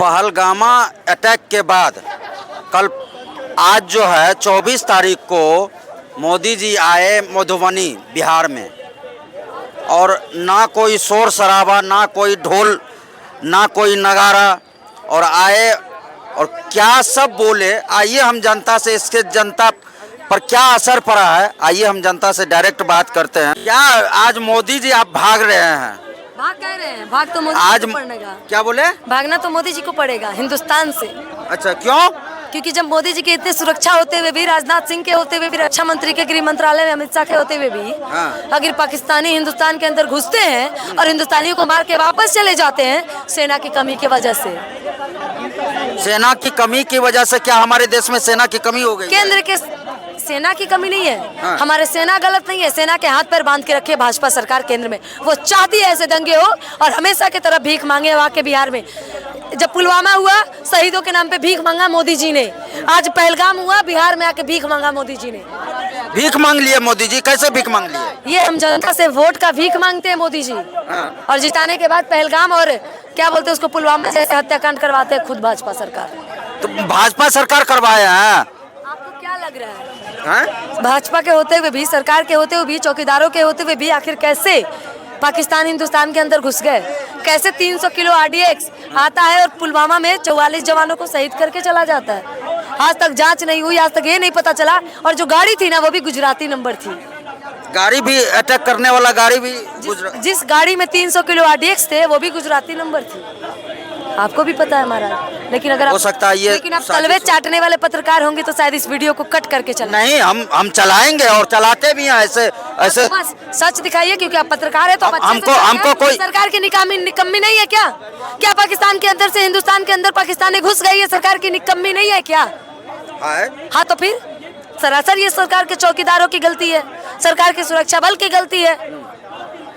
पहलगामा attack के बाद कल आज जो है 24 तारीख को मोदी जी आए मधुबनी बिहार में, और ना कोई शोर शराबा, ना कोई ढोल, ना कोई नगारा, और आए और क्या सब बोले। आइए हम जनता से, इसके जनता पर क्या असर पड़ा है, आइए हम जनता से डायरेक्ट बात करते हैं। क्या आज मोदी जी आप भाग रहे हैं? भाग कह रहे हैं, भाग तो मोदी आज जी को पड़ेगा। क्या बोले? भागना तो मोदी जी को पड़ेगा हिंदुस्तान से। अच्छा, क्यों? क्योंकि जब मोदी जी के इतने सुरक्षा होते हुए भी, राजनाथ सिंह के होते हुए भी, रक्षा मंत्री के, गृह मंत्रालय में अमित शाह के होते हुए भी, अगर पाकिस्तानी हिंदुस्तान के अंदर घुसते हैं और हिंदुस्तानियों को मार के वापस चले जाते हैं सेना की कमी की वजह से। सेना की कमी की वजह से? क्या हमारे देश में सेना की कमी हो गई? केंद्र के सेना की कमी नहीं है। हमारे सेना गलत नहीं है, सेना के हाथ पैर बांध के रखे भाजपा सरकार केंद्र में। वो चाहती है ऐसे दंगे हो और हमेशा की तरह भीख मांगे। वहाँ के बिहार में जब पुलवामा हुआ, शहीदों के नाम पे भीख मांगा मोदी जी ने। आज पहलगाम हुआ, बिहार में आके भीख मांगा मोदी जी ने। भीख मांग लिए मोदी जी? कैसे भीख मांग लिए? ये हम जनता से वोट का भीख मांगते हैं मोदी जी, और जिताने के बाद पहलगाम और क्या बोलते हैं उसको, पुलवामा जैसे हत्याकांड करवाते हैं खुद भाजपा सरकार। तो भाजपा सरकार करवाए हैं? आपको क्या लग रहा है? हैं? भाजपा के होते हुए भी, सरकार के होते हुए भी, चौकीदारों के होते हुए भी आखिर कैसे पाकिस्तान हिंदुस्तान के अंदर घुस गए? कैसे 300 किलो आरडीएक्स आता है और पुलवामा में 44 जवानों को शहीद करके चला जाता है? आज तक जांच नहीं हुई, आज तक ये नहीं पता चला। और जो गाड़ी थी ना, वो भी गुजराती नंबर थी। गाड़ी भी अटैक करने वाला गाड़ी भी जिस गाड़ी में 300 किलो आरडीएक्स थे वो भी गुजराती नंबर थी। आपको भी पता है महाराज। लेकिन अगर हो सकता है ये, लेकिन आप तलवे चाटने वाले पत्रकार होंगे तो शायद इस वीडियो को कट करके चला। नहीं, हम चलाएंगे और चलाते भी हैं ऐसे ऐसे। बस सच दिखाइए, क्योंकि आप पत्रकार है तो हमको कोई सरकार की निकम्मी नहीं है क्या? क्या पाकिस्तान के अंदर से हिंदुस्तान के अंदर पाकिस्तानी घुस गई है, सरकार की निकम्मी नहीं है क्या? हाँ, तो फिर सरासर ये सरकार के चौकीदारों की गलती है, सरकार के सुरक्षा बल की गलती है।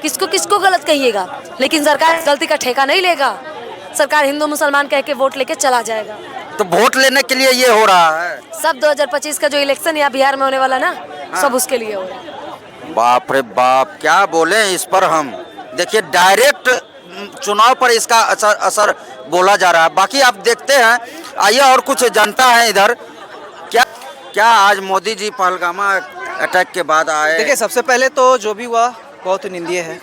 किसको किसको गलत कहिएगा, लेकिन सरकार गलती का ठेका नहीं लेगा। सरकार हिंदू मुसलमान कह के वोट लेके चला जाएगा। तो वोट लेने के लिए ये हो रहा है सब 2025 का जो इलेक्शन यहाँ बिहार में होने वाला ना, सब उसके लिए हो रहा है। बाप रे बाप, क्या बोले इस पर हम। देखिए, डायरेक्ट चुनाव पर इसका असर बोला जा रहा है। बाकी आप देखते हैं, आइए और कुछ जनता है इधर। क्या आज मोदी जी पहलगामा अटैक के बाद आए? देखिए, सबसे पहले तो जो भी हुआ बहुत निंदनीय है।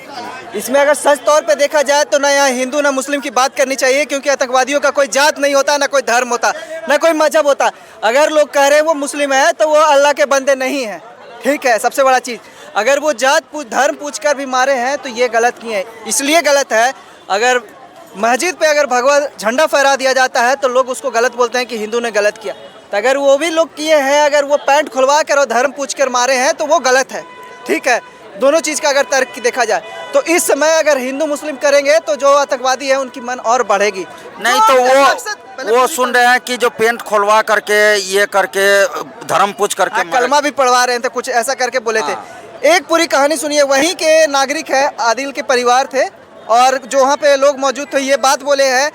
इसमें अगर सच तौर पे देखा जाए तो ना यहाँ हिंदू ना मुस्लिम की बात करनी चाहिए, क्योंकि आतंकवादियों का कोई जात नहीं होता, ना कोई धर्म होता, ना कोई मजहब होता। अगर लोग कह रहे हैं वो मुस्लिम है तो वो अल्लाह के बंदे नहीं हैं, ठीक है। सबसे बड़ा चीज़, अगर वो जात धर्म पूछ कर भी मारे हैं तो ये गलत किए हैं। इसलिए गलत है, अगर मस्जिद पे अगर भगवा झंडा फहरा दिया जाता है तो लोग उसको गलत बोलते हैं कि हिंदू ने गलत किया। तो अगर वो भी लोग किए हैं, अगर वो पैंट खुलवा कर और धर्म पूछ कर मारे हैं तो वो गलत है, ठीक है। दोनों चीज़ का अगर तर्क देखा जाए तो इस समय अगर हिंदू मुस्लिम करेंगे तो जो आतंकवादी है उनकी मन और बढ़ेगी। नहीं तो वो सुन रहे हैं कि जो पेंट खोलवा करके, ये करके, धर्म पूछ करके कलमा भी पढ़वा रहे थे, कुछ ऐसा करके बोले थे। एक पूरी कहानी सुनिए। वहीं के नागरिक है, आदिल के परिवार थे, और जो वहाँ पे लोग मौजूद थे ये बात बोले हैं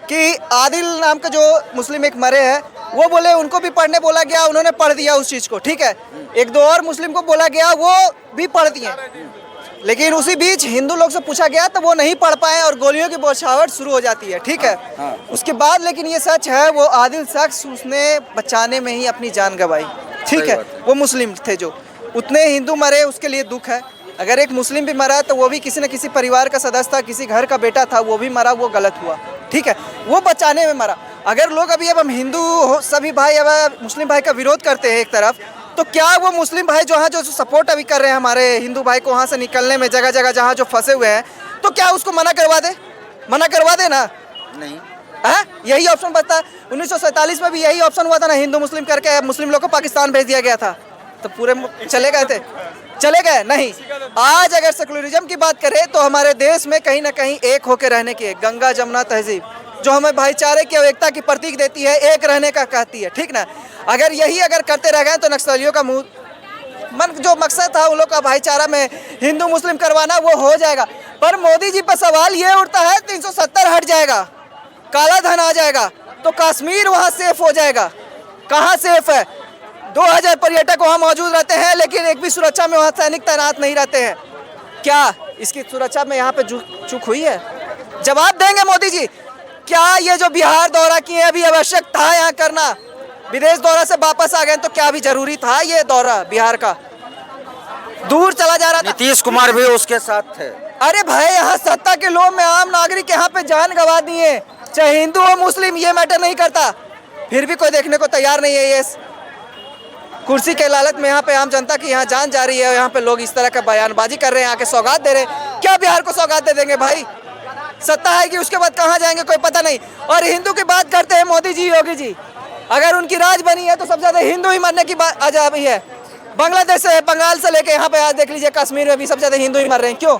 कि आदिल नाम का जो मुस्लिम एक मरे हैं, वो बोले उनको भी पढ़ने बोला गया, उन्होंने पढ़ दिया उस चीज़ को, ठीक है। एक दो और मुस्लिम को बोला गया, वो भी पढ़ दिए। लेकिन उसी बीच हिंदू लोग से पूछा गया तो वो नहीं पढ़ पाए और गोलियों की बौछावट शुरू हो जाती है, ठीक है। उसके बाद लेकिन ये सच है, वो आदिल शख्स उसने बचाने में ही अपनी जान गंवाई, ठीक है। वो मुस्लिम थे, जो उतने हिंदू मरे उसके लिए दुख है। अगर एक मुस्लिम भी मरा तो वो भी किसी न किसी परिवार का सदस्य था, किसी घर का बेटा था, वो भी मरा, वो गलत हुआ, ठीक है। वो बचाने में मरा। अगर लोग अभी अब हम हिंदू सभी भाई अब मुस्लिम भाई का विरोध करते हैं एक तरफ, तो क्या वो मुस्लिम भाई जो सपोर्ट अभी कर रहे हैं हमारे हिंदू भाई को वहाँ से निकलने में, जगह जगह जहाँ जो फंसे हुए हैं, तो क्या उसको मना करवा दे ना? नहीं है, यही ऑप्शन बचता है। 1947 में भी यही ऑप्शन हुआ था ना, हिंदू मुस्लिम करके मुस्लिम लोग को पाकिस्तान भेज दिया गया था, तो पूरे चले गए नहीं। आज अगर सेकुलरिज्म की बात करें तो हमारे देश में कहीं ना कहीं एक होकर रहने की गंगा जमुना तहजीब जो हमें भाईचारे की और एकता की प्रतीक देती है, एक रहने का कहती है, ठीक ना। अगर यही करते रह गए तो नक्सलियों का जो मकसद था उन लोग का भाईचारा में हिंदू मुस्लिम करवाना, वो हो जाएगा। पर मोदी जी पर सवाल ये उठता है, 370 हट जाएगा, काला धन आ जाएगा, तो कश्मीर वहाँ सेफ हो जाएगा। कहाँ सेफ है? 2000 पर्यटक वहाँ मौजूद रहते हैं, लेकिन एक भी सुरक्षा में वहाँ सैनिक तैनात नहीं रहते हैं। क्या इसकी सुरक्षा में यहाँ पे चूक हुई है? जवाब देंगे मोदी जी। क्या ये जो बिहार दौरा किए अभी आवश्यक था यहाँ करना? विदेश दौरा से वापस आ गए तो क्या अभी जरूरी था ये दौरा बिहार का? दूर चला जा रहा था। नीतीश कुमार भी उसके साथ थे। अरे भाई यहाँ सत्ता के लोभ में आम नागरिक यहाँ पे जान गंवा दिए, चाहे हिंदू हो मुस्लिम ये मैटर नहीं करता, फिर भी कोई देखने को तैयार नहीं है। ये कुर्सी के लालच में यहाँ पे आम जनता की यहाँ जान जा रही है, यहाँ पे लोग इस तरह का बयानबाजी कर रहे हैं, आके सौगात दे रहे हैं। क्या बिहार को सौगात दे देंगे भाई? सत्ता है कि उसके बाद कहाँ जाएंगे कोई पता नहीं। और हिंदू की बात करते हैं मोदी जी योगी जी, अगर उनकी राज बनी है तो सबसे ज्यादा हिंदू ही मरने की बात आज अभी है। बांग्लादेश से बंगाल से लेके यहाँ पे आज देख लीजिए कश्मीर में भी सबसे ज्यादा हिंदू ही मर रहे हैं। क्यों?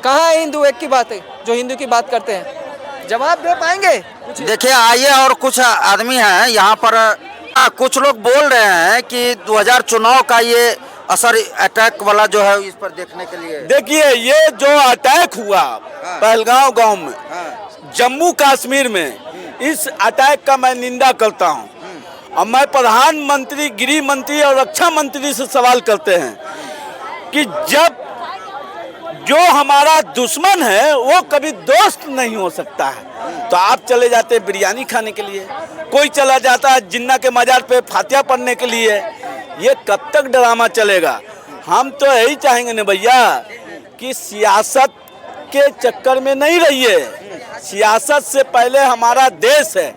कहाँ है हिंदू एक की बात है जो हिंदू की बात करते हैं? जवाब दे पाएंगे? देखिए आइए, और कुछ आदमी हैं यहाँ पर। कुछ लोग बोल रहे हैं कि 2000 चुनाव का ये असर अटैक वाला जो है इस पर देखने के लिए। देखिए ये जो अटैक हुआ पहलगांव गांव में, जम्मू कश्मीर में, इस अटैक का मैं निंदा करता हूं। और मैं प्रधानमंत्री, गृह मंत्री और रक्षा मंत्री से सवाल करते हैं कि जब जो हमारा दुश्मन है वो कभी दोस्त नहीं हो सकता है, तो आप चले जाते हैं बिरयानी खाने के लिए, कोई चला जाता है जिन्ना के मजार पे फातिया पढ़ने के लिए। ये कब तक ड्रामा चलेगा? हम तो यही चाहेंगे ना भैया कि सियासत के चक्कर में नहीं रहिए। सियासत से पहले हमारा देश है।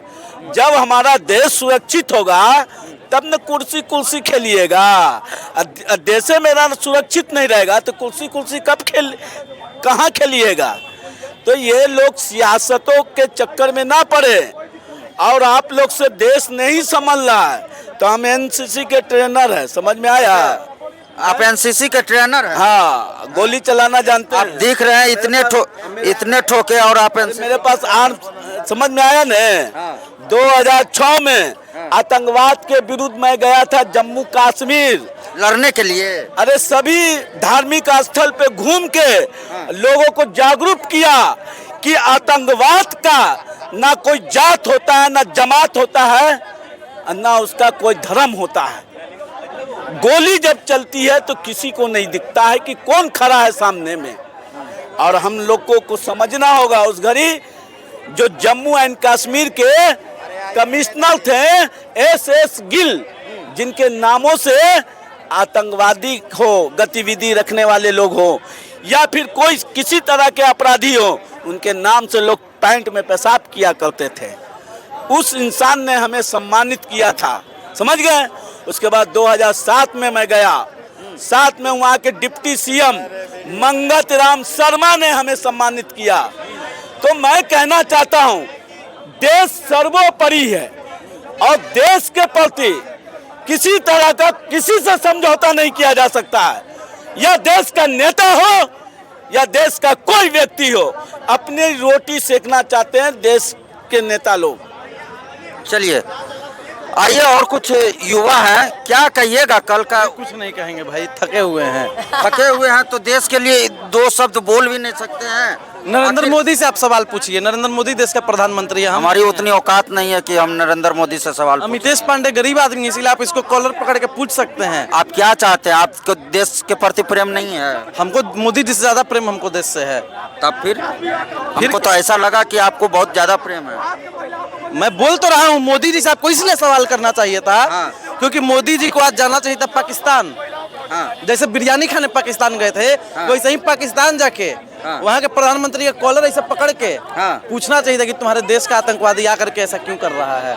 जब हमारा देश सुरक्षित होगा तब न कुर्सी खेलिएगा। देश मेरा सुरक्षित नहीं रहेगा तो कुर्सी कहाँ खेलिएगा? तो ये लोग सियासतों के चक्कर में ना पड़े। और आप लोग से देश नहीं संभल रहा है, तो हम एनसीसी के ट्रेनर हैं, समझ में आया? आप एनसीसी के ट्रेनर हैं? हाँ, गोली चलाना जानते आप हैं। दिख रहे हैं इतने ठोके, और आप मेरे पास आर्म, समझ में आया न? 2006 में आतंकवाद के विरुद्ध मैं गया था जम्मू कश्मीर लड़ने के लिए। अरे सभी धार्मिक स्थल पे घूम के लोगों को जागरूक किया कि आतंकवाद का ना कोई जात होता है, ना जमात होता है, ना उसका कोई धर्म होता है। गोली जब चलती है तो किसी को नहीं दिखता है कि कौन खड़ा है सामने में। और हम लोग को कुछ समझना होगा। उस घड़ी जो जम्मू एंड कश्मीर के कमिश्नर थे SS गिल, जिनके नामों से आतंकवादी हो, गतिविधि रखने वाले लोग हो, या फिर कोई किसी तरह के अपराधी हो, उनके नाम से लोग पैंट में पेशाब किया करते थे। उस इंसान ने हमें सम्मानित किया था, समझ गए? उसके बाद 2007 में मैं गया, साथ में वहाँ के डिप्टी CM मंगत राम शर्मा ने हमें सम्मानित किया। तो मैं कहना चाहता हूँ देश सर्वोपरि है और देश के प्रति किसी तरह का किसी से समझौता नहीं किया जा सकता है। यह देश का नेता हो या देश का कोई व्यक्ति हो, अपनी रोटी सेकना चाहते हैं देश के नेता लोग। चलिए आइए, और कुछ युवा हैं, क्या कहिएगा कल का? कुछ नहीं कहेंगे भाई, थके हुए हैं। थके हुए हैं तो देश के लिए 2 शब्द बोल भी नहीं सकते हैं। नरेंद्र मोदी से आप सवाल पूछिए। नरेंद्र मोदी देश का प्रधानमंत्री है। हमारी उतनी औकात नहीं है कि हम नरेंद्र मोदी से सवाल पूछें। अमितेश पांडे गरीब आदमी है, इसलिए आप इसको कॉलर पकड़ के पूछ सकते हैं। आप क्या चाहते हैं? आपको देश के प्रति प्रेम नहीं है? हमको मोदी जी से ज्यादा प्रेम हमको देश से है। तब फिर हमको तो ऐसा लगा कि आपको बहुत ज्यादा प्रेम है। मैं बोल तो रहा हूँ, मोदी जी से आपको इसलिए सवाल करना चाहिए था क्योंकि मोदी जी को आज जाना चाहिए था पाकिस्तान। जैसे बिरयानी खाने पाकिस्तान गए थे, वैसे ही पाकिस्तान जाके वहाँ के प्रधानमंत्री का कॉलर ऐसा पकड़ के पूछना चाहिए था कि तुम्हारे देश का आतंकवादी आकर के ऐसा क्यों कर रहा है।